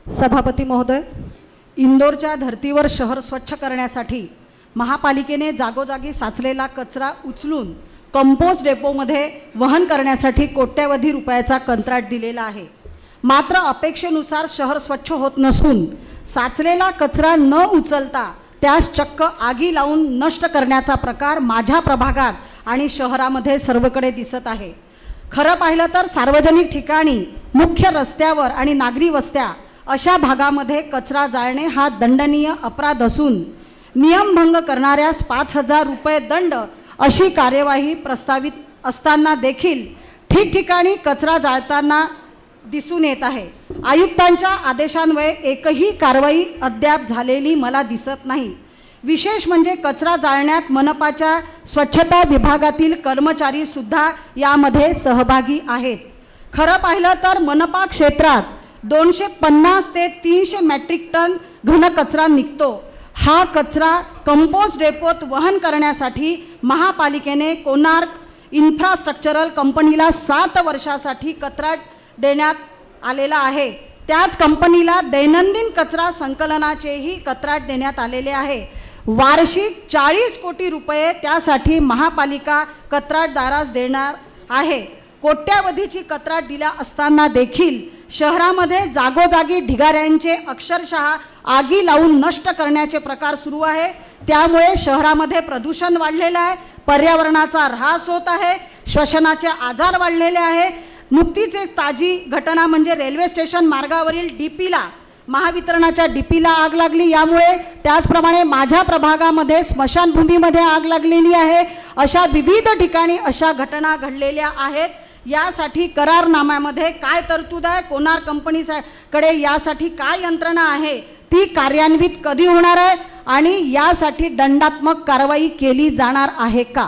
सभापती महोदय, इंदोरच्या धर्तीवर शहर स्वच्छ करण्यासाठी महापालिकेने जागोजागी साचलेला कचरा उचलून कंपोस्ट डेपोमध्ये वहन करण्यासाठी कोट्यवधी रुपयाचा कंत्राट दिलेला आहे। मात्र अपेक्षेनुसार शहर स्वच्छ होत नसून साचलेला कचरा न उचलता त्यास चक्क आगी लावून नष्ट करण्याचा प्रकार माझ्या प्रभागात आणि शहरामध्ये सर्वकडे दिसत आहे। खरं पाहिलं तर सार्वजनिक ठिकाणी, मुख्य रस्त्यावर आणि नागरी वस्त्या अशा भागामध्ये कचरा जाळणे हा दंडनीय अपराध असून नियमभंग करणाऱ्यास 5,000 रुपये दंड अशी कार्यवाही प्रस्तावित असताना देखील ठिकठिकाणी कचरा जाळताना दिसून येत आहे। आयुक्तांच्या आदेशान्वये एकही कारवाई अद्याप झालेली मला दिसत नाही। विशेष म्हणजे कचरा जाळण्यात मनपाच्या स्वच्छता विभागातील कर्मचारी सुद्धा यामध्ये सहभागी आहेत। खरं पाहिलं तर मनपा क्षेत्रात 250 ते 300 मेट्रिक टन घन कचरा निघतो। हा कचरा कंपोस्ट डेपोत वहन करण्यासाठी महापालिकेने कोणार्क इन्फ्रास्ट्रक्चरल कंपनीला 7 वर्षासाठी कंत्राट देण्यात आलेला आहे। त्याच कंपनीला दैनंदिन कचरा संकलनाचेही कंत्राट देण्यात आलेले आहे। वार्षिक 40 कोटी रुपये त्यासाठी महापालिका कंत्राटदारास देणार आहे। कोट्यवधीची कंत्राट दिल्या असताना देखील शहरामध्ये जागोजागी ढिगाऱ्यांचे अक्षरशः आगी लावून नष्ट करण्याचे प्रकार सुरू आहे। त्यामुळे शहरामध्ये प्रदूषण वाढलेलं आहे, पर्यावरणाचा ऱ्हास होत आहे, श्वसनाचे आजार वाढलेले आहे। नुकतीच ताजी घटना म्हणजे रेल्वे स्टेशन मार्गावरील डीपीला, महावितरणाच्या डीपीला आग लागली। यामुळे त्याचप्रमाणे माझ्या प्रभागामध्ये स्मशानभूमीमध्ये आग लागलेली आहे। अशा विविध ठिकाणी अशा घटना घडलेल्या आहेत। यासाठी करारनाम्यामध्ये काय तरतूद आहे, कोणार्क कंपनीकडे यासाठी काय यंत्रणा आहे, ती कार्यान्वित कधी होणार आहे आणि यासाठी दंडात्मक कारवाई केली जाणार आहे का?